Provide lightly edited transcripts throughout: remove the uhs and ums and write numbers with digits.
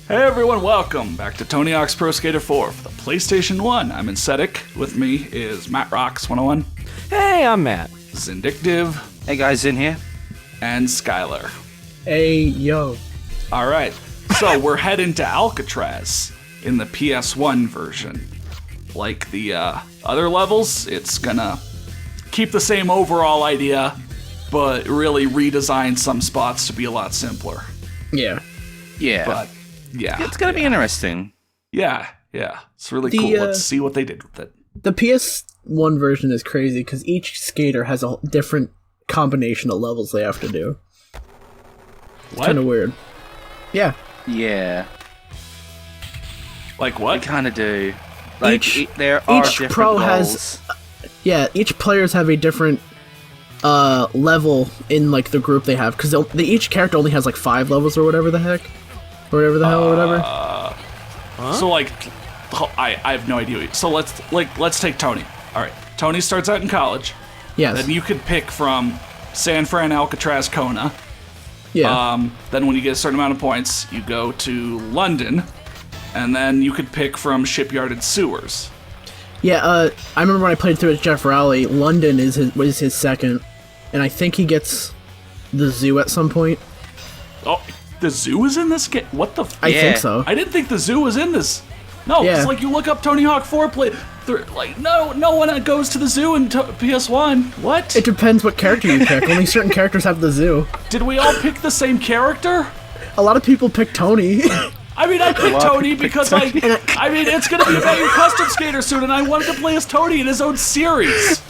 Hey everyone, welcome back to Tony Hawk's Pro Skater 4 for the PlayStation 1. I'm Insetic. With me is Matt Rocks 101. Hey, I'm Matt. Zindictive. Hey guys, in here. And Skylar. Hey, yo. Alright, so we're heading to Alcatraz in the PS1 version. Like the other levels, it's gonna keep the same overall idea, but really redesign some spots to be a lot simpler. Yeah. Yeah. But, yeah. It's gonna be interesting. Yeah. It's really cool. Let's see what they did with it. The PS1 version is crazy because each skater has a different combination of levels they have to do. What? Kind of weird. Yeah. Yeah. Like what? They kind of do. Like, Each different pro roles. Yeah, each players have a different level in like the group they have because each character only has like 5 levels or whatever the heck, or whatever the hell, or whatever. So like, I have no idea. So let's take Tony. All right, Tony starts out in college. Yes. Then you could pick from San Fran, Alcatraz, Kona. Yeah. Then when you get a certain amount of points, you go to London, and then you could pick from Shipyard and Sewers. Yeah. I remember when I played through with Jeff Rowley, London was his second, and I think he gets the zoo at some point. Oh, the zoo is in this game? What the? I think so. I didn't think the zoo was in this. No, Yeah. it's like you look up Tony Hawk 4 play. Like no one goes to the zoo in PS1. What? It depends what character you pick. Only certain characters have the zoo. Did we all pick the same character? A lot of people pick Tony. I mean, I picked Tony because I mean, it's gonna be Mega Custom Skater soon, and I wanted to play as Tony in his own series.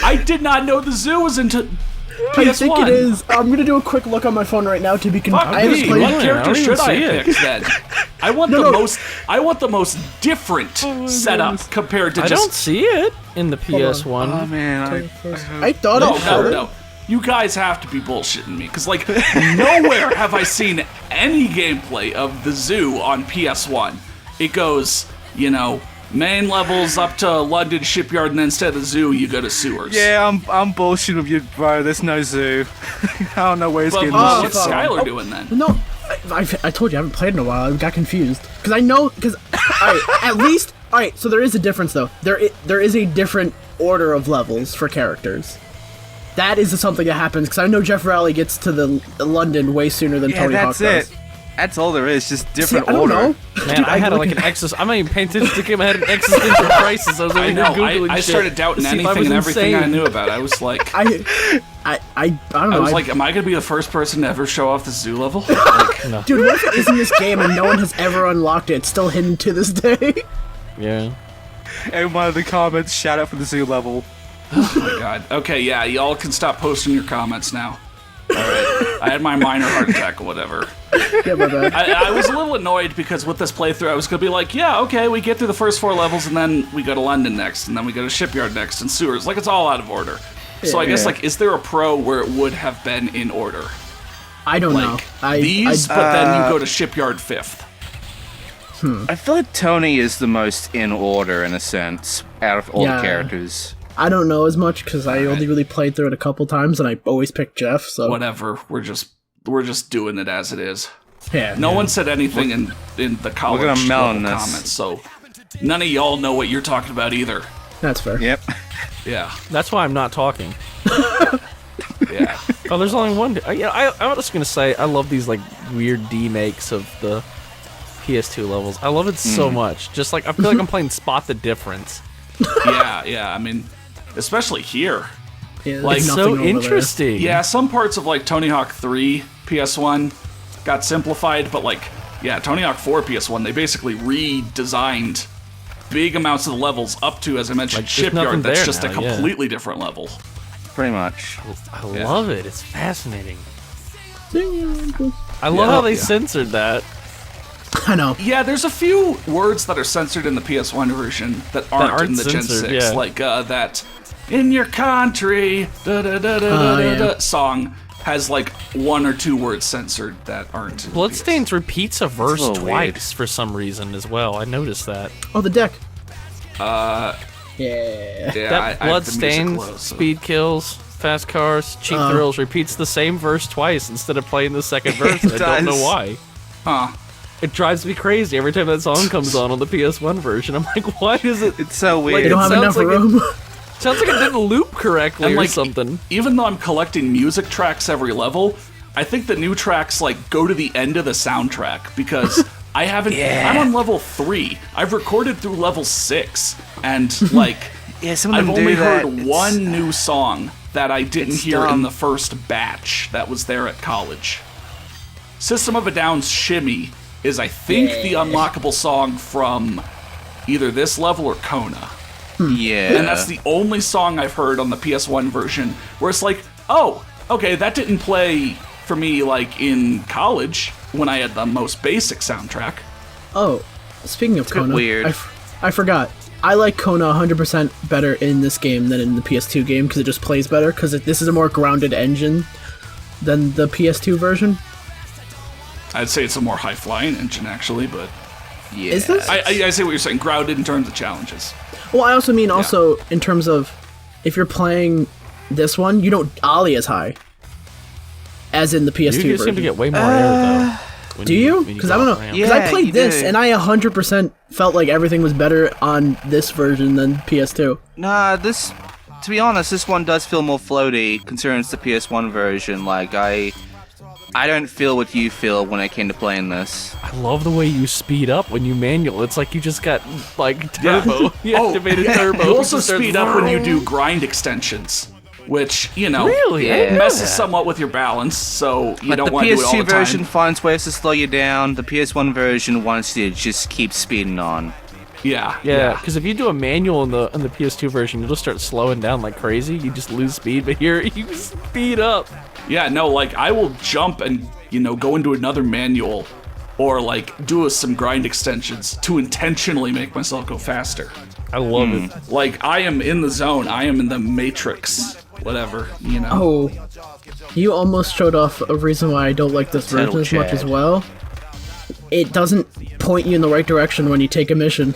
I did not know the zoo was into PS1. I think it is. I'm gonna do a quick look on my phone right now to be Fuck confused. me, what character should I it. pick then? I want the most different setup compared to I just. don't see it in the PS1. Oh man, I thought No. You guys have to be bullshitting me, because, like, nowhere have I seen any gameplay of the zoo on PS1. It goes, main levels up to London Shipyard, and then instead of the zoo, you go to Sewers. Yeah, I'm bullshitting with you, bro. There's no zoo. I don't know where it's getting But this what's shit from. Skylar doing then? No, I told you I haven't played in a while. I got confused because at least so there is a difference though. There is a different order of levels for characters. That is something that happens because I know Jeff Rowley gets to the London way sooner than Tony Hawk does. That's it. That's all there is, just different I don't order. know. Man, Dude, I had like an I'm not even paying attention to the game. I had an existential crisis. I was over I here know. Googling I shit started doubting to see if I anything was and everything insane. I knew about. I was like, I don't know. I was like, am I gonna be the first person to ever show off the zoo level? dude, what if it is in this game and no one has ever unlocked it? It's still hidden to this day. Yeah. Everyone in the comments, shout out for the zoo level. Oh my god. Okay, yeah, y'all can stop posting your comments now. Alright. I had my minor heart attack or whatever. Yeah, my bad. I was a little annoyed because with this playthrough I was gonna be like, yeah, okay, we get through the first 4 levels and then we go to London next, and then we go to Shipyard next, and Sewers. Like, it's all out of order. So I guess, like, is there a pro where it would have been in order? I don't know. Like, these, but then you go to Shipyard 5th. I feel like Tony is the most in order in a sense out of all the characters. I don't know as much because I only really played through it a couple times, and I always picked Jeff. So Whatever. We're just doing it as it is. yeah, No one said anything in the college We're gonna level melon this. comments, so none of y'all know what you're talking about either. that's fair. Yep. Yeah. That's why I'm not talking. Yeah. Oh, there's only one. I'm just gonna say I love these like weird demakes of the PS2 levels. I love it so much. Just like I feel like I'm playing Spot the Difference. Yeah. I mean, especially here. Yeah, Like, there's So nothing over there. interesting. Yeah, some parts of like Tony Hawk 3 PS1 got simplified, but like, yeah, Tony Hawk 4 PS1, they basically redesigned big amounts of the levels up to, as I mentioned, Like, there's nothing Shipyard. That's there just a now, yeah. completely different level. Pretty much. I love it. It's fascinating. I love how they censored that. I know. Yeah, there's a few words that are censored in the PS1 version that aren't in the Gen censored, 6, yeah. like that "In Your Country" song has like 1 or 2 words censored that aren't. In the Bloodstains repeats a verse a little weird. twice for some reason as well. I noticed that. Oh, the deck. Yeah, That I have the music Bloodstains, low, so- speed kills, fast cars, cheap thrills, repeats the same verse twice instead of playing the second verse. I don't know why. Huh. It drives me crazy every time that song comes on the PS1 version. I'm like, why is it? It's so weird. They don't have enough like room. Sounds like it didn't loop correctly And or like, something. even though I'm collecting music tracks every level, I think the new tracks like go to the end of the soundtrack because I haven't. I'm on level 3. I've recorded through level 6, and like some of I've them only do that. heard one new song that I didn't It's hear in dumb. the first batch that was there at college. System of a Down's Shimmy is, I think, the unlockable song from either this level or Kona. Yeah. And that's the only song I've heard on the PS1 version where it's like, oh, okay, that didn't play for me like in college when I had the most basic soundtrack. Oh, speaking of Kona, weird. I forgot. I like Kona 100% better in this game than in the PS2 game because it just plays better because this is a more grounded engine than the PS2 version. I'd say it's a more high-flying engine, actually, but Yeah. Is this? I see what you're saying. Grounded in terms of challenges. Well, I also mean in terms of if you're playing this one, you don't ollie as high as in the PS2 You version. seem to get way more air though. Do you? when Because go I don't know. around. Because Yeah, I played you this do. and I 100% felt like everything was better on this version than PS2. Nah, this. To be honest, this one does feel more floaty, considering it's the PS1 version. Like I don't feel what you feel when it came to playing this. I love the way you speed up when you manual. It's like you just got like turbo. You activated turbo. You also It starts speed up when you do grind extensions, which, you know, Really? I didn't know messes that. somewhat with your balance, so you Like don't the want to do it all PS2 the version time. finds ways to slow you down. The PS1 version wants you to just keep speeding on. Yeah, Yeah, because if you do a manual in the PS2 version, you'll just start slowing down like crazy. You just lose speed, but here you speed up. Yeah, no, like, I will jump and, you know, go into another manual or, like, do some grind extensions to intentionally make myself go faster. I love it. Like, I am in the zone. I am in the matrix. Whatever, you know. Oh, you almost showed off a reason why I don't like this version as much Chad. as well. It doesn't point you in the right direction when you take a mission.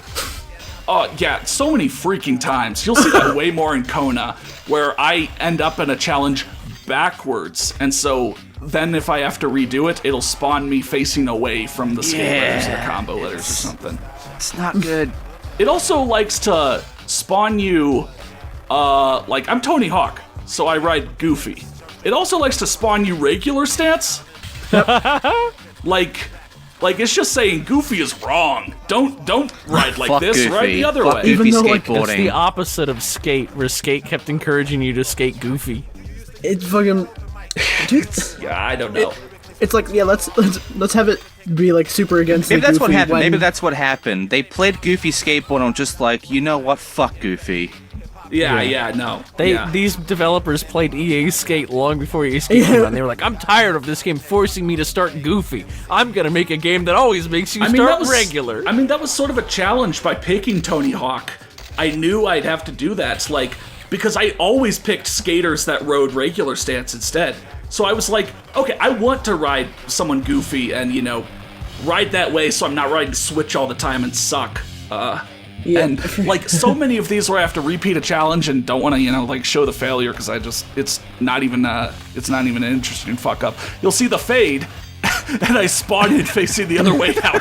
Oh, yeah, so many freaking times. You'll see that way more in Kona, where I end up in a challenge backwards, and so then if I have to redo it, it'll spawn me facing away from the skill letters or the combo letters or something. It's not good. It also likes to spawn you, like, I'm Tony Hawk, so I ride Goofy. It also likes to spawn you regular stats. Like it's just saying Goofy is wrong. Don't ride like Fuck this. Goofy. Ride the other Fuck way. Goofy Even though, like, skateboarding. It's the opposite of Skate, where Skate kept encouraging you to skate goofy. It's fucking. Dude, Yeah, I don't know. it's like, yeah, let's have it be like super against. Maybe the that's what Goofy happened. when- Maybe that's what happened. They played Goofy skateboard and were just like, you know what? Fuck Goofy. Yeah, no. Yeah. These developers played EA Skate long before EA Skate came out. And they were like, I'm tired of this game forcing me to start goofy. I'm gonna make a game that always makes you start regular. I mean, that was sort of a challenge by picking Tony Hawk. I knew I'd have to do that, like, because I always picked skaters that rode regular stance instead. So I was like, okay, I want to ride someone goofy and, you know, ride that way so I'm not riding Switch all the time and suck. Yeah. And, like, so many of these where I have to repeat a challenge and don't want to, you know, like, show the failure because it's not even an interesting fuck up. You'll see the fade, and I spawned it facing the other way now.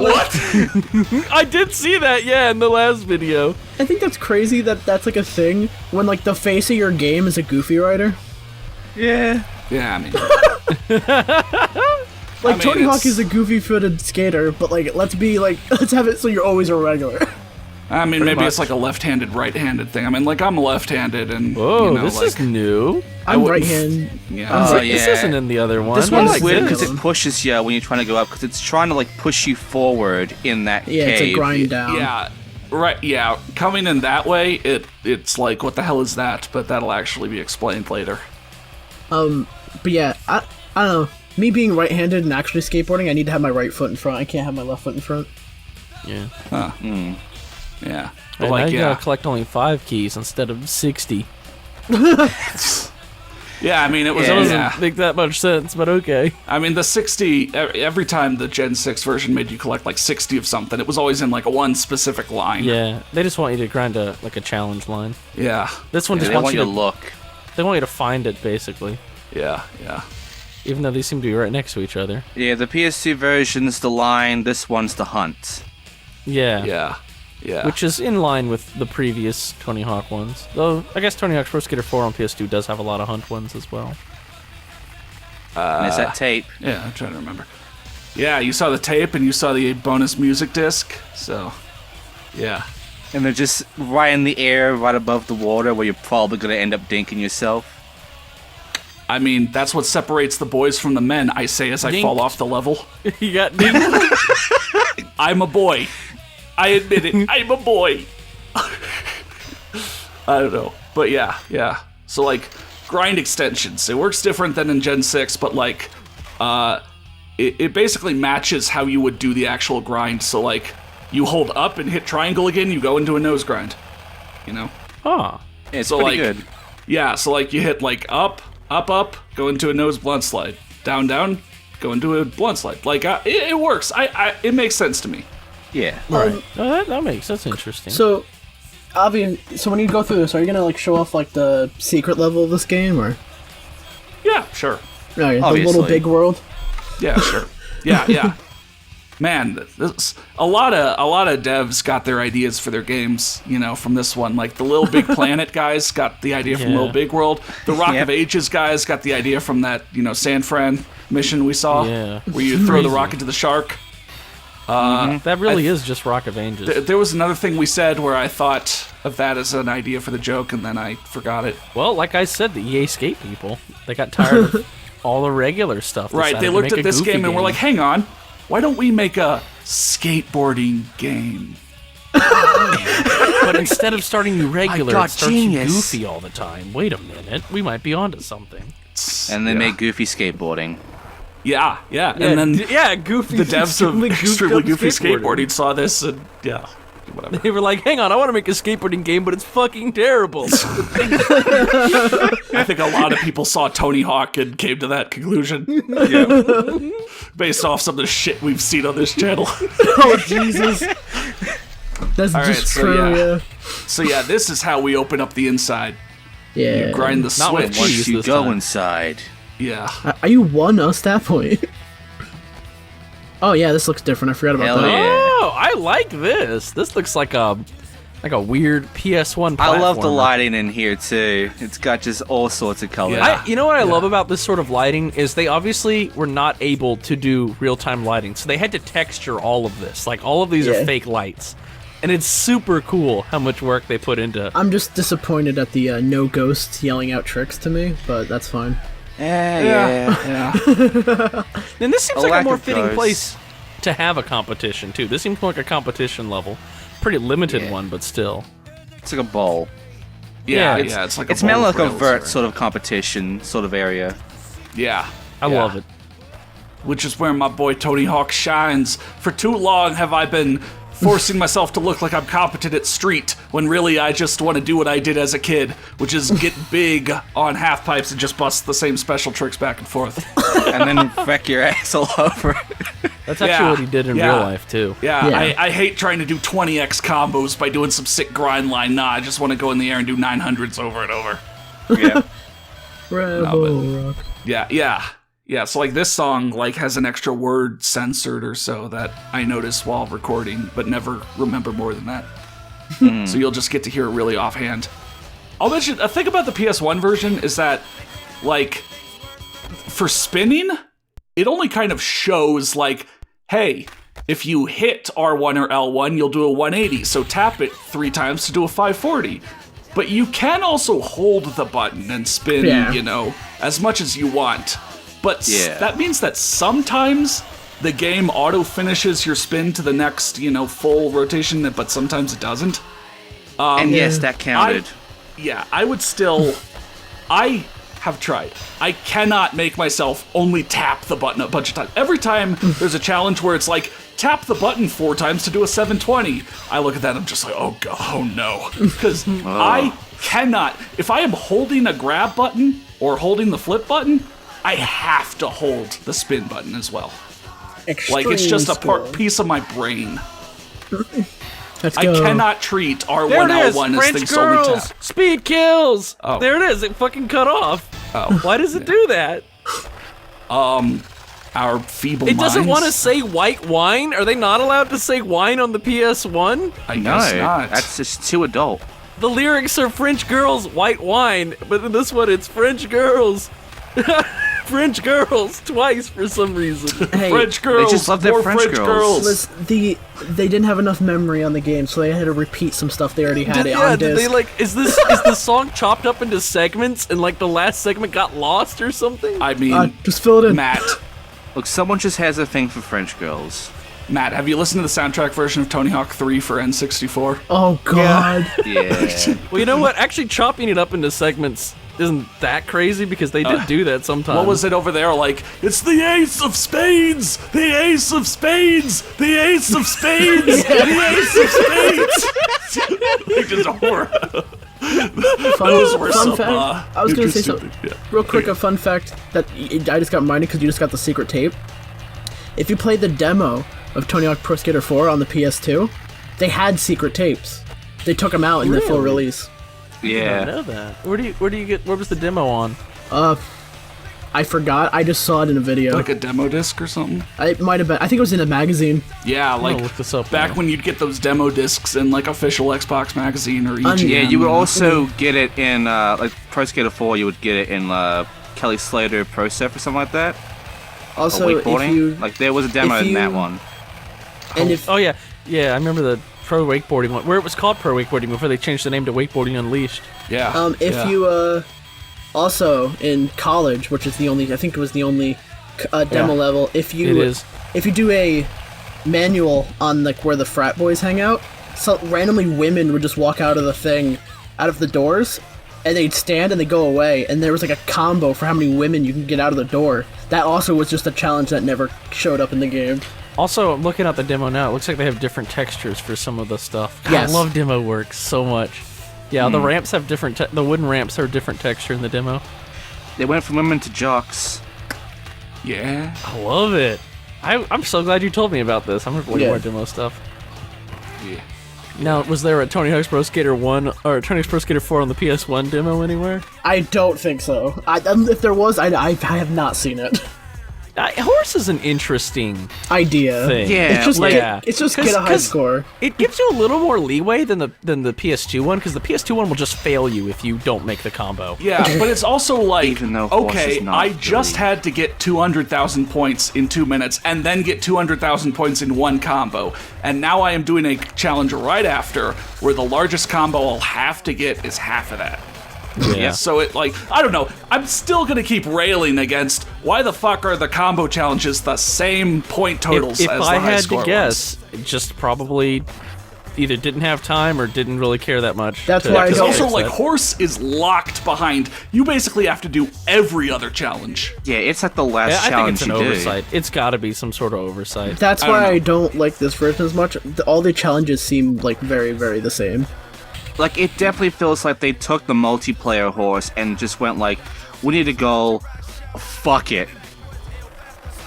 What? I did see that, yeah, in the last video. I think that's crazy that that's like a thing when like the face of your game is a Goofy rider. Yeah. Yeah, I mean, Like I mean, Tony Hawk it's- is a goofy-footed skater, but like let's have it so you're always a regular. I mean, maybe it's much. like a left-handed, right-handed thing. I mean, like, I'm left-handed, and, Whoa, you know, this like, is new. I'm wouldn't right-hand. Yeah. Oh, This yeah. isn't in the other one. This I one's like weird this. because it pushes you when you're trying to go up, because it's trying to like push you forward in that Yeah, it's cave. a grind down. Yeah, right. Yeah, coming in that way, it's like, what the hell is that? But that'll actually be explained later. But yeah, I don't know. Me being right-handed and actually skateboarding, I need to have my right foot in front. I can't have my left foot in front. Yeah. Yeah, but And like, now you yeah, gotta collect only 5 keys instead of 60. yeah. I mean, it was. Yeah. Doesn't make that much sense, but okay. I mean, the 60. Every time the Gen 6 version made you collect like 60 of something, it was always in like one specific line. Yeah, they just want you to grind a challenge line. Yeah. This one Yeah, just they wants want you you to to look. They want you to find it, basically. Yeah. Even though they seem to be right next to each other. Yeah, the PS2 version's the line, this one's the hunt. Yeah. Yeah. Which is in line with the previous Tony Hawk ones. Though, I guess Tony Hawk's Pro Skater 4 on PS2 does have a lot of hunt ones as well. And it's that tape. Yeah, I'm trying to remember. Yeah, you saw the tape and you saw the bonus music disc, so yeah. And they're just right in the air, right above the water, where you're probably going to end up dinking yourself. I mean, that's what separates the boys from the men, I say as I Dinked. fall off the level. You got dinked. I'm a boy. I admit it. I'm a boy. I don't know. But yeah. So, like, grind extensions. It works different than in Gen 6, but, like, it basically matches how you would do the actual grind. So, like, you hold up and hit triangle again, you go into a nose grind. You know? Huh. It's So, pretty like, good. Yeah, so, like, you hit, like, up, go into a nose blunt slide. Down, go into a blunt slide. Like, it works. It makes sense to me. Yeah. Right. That's interesting. So, Avi, so when you go through this, are you gonna like show off like the secret level of this game, or Yeah, sure. the Obviously. little big world? Yeah, sure. Yeah. Man, a lot of devs got their ideas for their games, you know, from this one. Like the Little Big Planet guys got the idea from Yeah. Little Big World. The Rock Yep. of Ages guys got the idea from that, you know, San Fran mission we saw, Yeah. where you throw the Crazy. rock into the shark. That really is just Rock of Ages. There was another thing we said where I thought of that as an idea for the joke, and then I forgot it. Well, like I said, the EA Skate people, they got tired of all the regular stuff. Right, decided they to looked make at a this goofy game and were like, hang on, why don't we make a skateboarding game? but instead of starting you regular, got it starts genius. you goofy all the time. Wait a minute, we might be onto something. And they Yeah. make goofy skateboarding. Yeah. And then goofy. the devs of Extremely Goofy Skateboarding saw this, and yeah, whatever. They were like, hang on, I want to make a skateboarding game, but it's fucking terrible. I think a lot of people saw Tony Hawk and came to that conclusion. Based off some of the shit we've seen on this channel. Oh Jesus! That's All right, just so true. yeah. So yeah, this is how we open up the inside. Yeah. You grind the Not with switch. cheese. Once you this go time. inside. Yeah. Are you one us that point? Oh yeah, this looks different. I forgot about Hell that. yeah. Oh, I like this. This looks like a weird PS1 platformer. I love the lighting in here too. It's got just all sorts of colors. Yeah. You know what I love about this sort of lighting is they obviously were not able to do real-time lighting, so they had to texture all of this. Like, all of these are Yeah. fake lights. And it's super cool how much work they put into I'm just disappointed at the no ghosts yelling out tricks to me, but that's fine. Yeah. And this seems A like a lack more of fitting ghosts. place to have a competition, too. This seems more like a competition level. Pretty limited Yeah. one, but still. It's like a bowl. Yeah, Yeah, it's like It's a meant bowl like of a rails vert or- sort of competition sort of area. Yeah. I yeah. love it. Which is where my boy Tony Hawk shines. For too long have I been forcing myself to look like I'm competent at street, when really I just want to do what I did as a kid, which is get big on half pipes and just bust the same special tricks back and forth. And then wreck your ass all over. That's actually Yeah, what he did in yeah. real life, too. Yeah, Yeah. I hate trying to do 20x combos by doing some sick grind line. Nah, I just want to go in the air and do 900s over and over. Yeah. Rebel Rock. Yeah, so like this song like has an extra word censored or so that I notice while recording, but never remember more than that. So you'll just get to hear it really offhand. I'll mention a thing about the PS1 version is that, like, for spinning, it only kind of shows like, hey, if you hit R1 or L1, you'll do a 180, so tap it 3 times to do a 540. But you can also hold the button and spin, Yeah. you know, as much as you want. But Yeah. that means that sometimes the game auto-finishes your spin to the next, you know, full rotation, but sometimes it doesn't. And yes, that counted. I would still... I have tried. I cannot make myself only tap the button a bunch of times. Every time there's a challenge where it's like, tap the button 4 times to do a 720, I look at that and I'm just like, oh god, oh no. Because I cannot... If I am holding a grab button or holding the flip button, I have to hold the spin button as well. Like, it's just a Extreme piece of my brain. Let's I go. cannot treat R1 There it is. L1 as French things to only girls. tap. Speed kills. Oh. There it is. It fucking cut off. Oh, Why does it do that? our feeble It doesn't minds? want to say white wine. Are they not allowed to say wine on the PS1? I No, guess not. that's just too adult. The lyrics are French girls, white wine, but in this one it's French girls. French girls twice for some reason. Hey, French girls. just love their more French girls. girls. was they didn't have enough memory on the game, so they had to repeat some stuff they already had on Did disc. they like? Is the song chopped up into segments and like the last segment got lost or something? I mean, Just fill it in. Matt, Look, someone just has a thing for French girls. Matt, have you listened to the soundtrack version of Tony Hawk 3 for N64? Oh God. Yeah. Well, you know what? Actually, chopping it up into segments isn't that crazy because they did do that sometimes. What was it over there? Like, it's the ace of spades! The ace of spades! The ace of spades! The ace of spades! Like, just horror. Those were fun some, fact. I was gonna say interesting- something yeah. real quick. A fun fact that I just got reminded because you just got the secret tape. If you played the demo of Tony Hawk Pro Skater 4 on the PS2, they had secret tapes. They took them out in the full Really? release. I Yeah. know that. Where do you get? Where was the demo on? I forgot. I just saw it in a video. Like a demo disc or something? It might have been. I think it was in a magazine. Yeah, like look this up back now. when you'd get those demo discs in like official Xbox magazine or EGM. Yeah, you would also get it in, like, Pro Skater 4, you would get it in, Kelly Slater Pro Surf or something like that. Also, Or if wakeboarding. you Like, there was a demo if in that you- one. and if Oh yeah, I remember the pro wakeboarding one, where it was called pro wakeboarding before they changed the name to Wakeboarding Unleashed. Yeah. if yeah. you also in college, which is the only I think it was the only demo Yeah. level. If It you is. if you do a manual on like where the frat boys hang out, so randomly women would just walk out of the thing, out of the doors, and they'd stand and they go away, and there was like a combo for how many women you can get out of the door. That also was just a challenge that never showed up in the game. Also, I'm looking at the demo now. It looks like they have different textures for some of the stuff. God, Yes. I love demo work so much. Yeah, the ramps have different. The wooden ramps are different texture in the demo. They went from women to jocks. Yeah. I love it. I'm so glad you told me about this. I'm gonna play Yeah. more demo stuff. Yeah. Now, was there a Tony Hawk's Pro Skater 1 or Tony Hawk's Pro Skater 4 on the PS1 demo anywhere? I don't think so. If there was, I have not seen it. Horse is an interesting Idea. thing. Yeah, It's just like- it's just get a high 'cause score. It gives you a little more leeway than the PS2 one, because the PS2 one will just fail you if you don't make the combo. Yeah, but it's also like, Even though Horse okay, is not I just really- had to get 200,000 points in 2 minutes and then get 200,000 points in one combo. And now I am doing a challenge right after where the largest combo I'll have to get is half of that. Yeah. So it, like, I don't know, I'm still gonna keep railing against why the fuck are the combo challenges the same point totals If as I the high had score to guess, it just probably either didn't have time or didn't really care that much. That's to- why I Because don't- also, fix like, that. Horse is locked behind. You basically have to do every other challenge. Yeah, it's like the last Yeah, I think challenge it's an you do. oversight. It's got to be some sort of oversight. That's I don't why know. I don't like this version as much. All the challenges seem like very, very the same. Like, it definitely feels like they took the multiplayer Horse and just went like, we need to go, fuck it.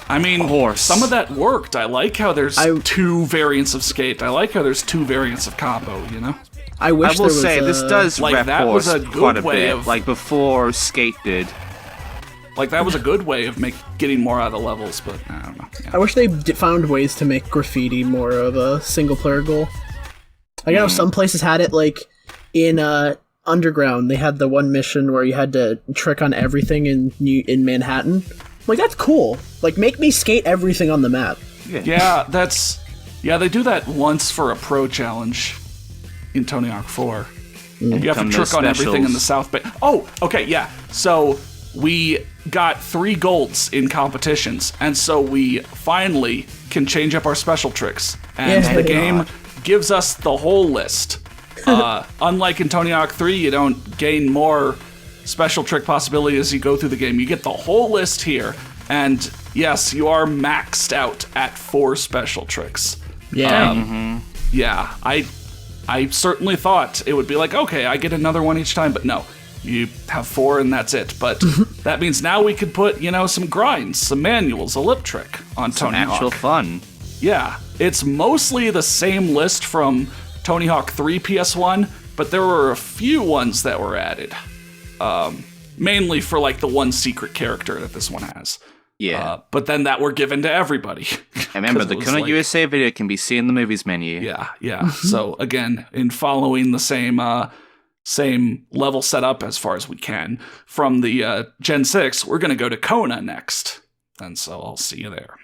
I mean, Horse. some of that worked. I like how there's I- 2 variants of skate. I like how there's 2 variants of combo, you know? I I wish will there was say, this does like, rep that was Horse a good quite a way bit, of- like before Skate did. Like, that was a good way of getting more out of the levels, but I don't know. Yeah. I wish they found ways to make graffiti more of a single-player goal. Like, I know some places had it, like, in Underground, they had the one mission where you had to trick on everything in Manhattan. Like, that's cool. Like, make me skate everything on the map. Yeah, they do that once for a pro challenge in Tony Hawk 4. You have to Become those trick on everything in the specials. South Bay. Oh, okay, yeah. So we got 3 golds in competitions, and so we finally can change up our special tricks. And Yeah. the game gives us the whole list. Unlike in Tony Hawk 3, you don't gain more special trick possibility as you go through the game. You get the whole list here, and yes, you are maxed out at 4 special tricks. Yeah. Yeah, I certainly thought it would be like, okay, I get another one each time, but no. You have 4 and that's it. But that means now we could put, some grinds, some manuals, a lip trick on Some Tony actual Hawk. fun. Yeah, it's mostly the same list from Tony Hawk 3 PS1, but there were a few ones that were added. Mainly for like the one secret character that this one has. Yeah. But then that were given to everybody. I remember the current like, USA video can be seen in the movies menu. Yeah. So again, in following the same level setup as far as we can from the Gen 6, we're going to go to Kona next. And so I'll see you there.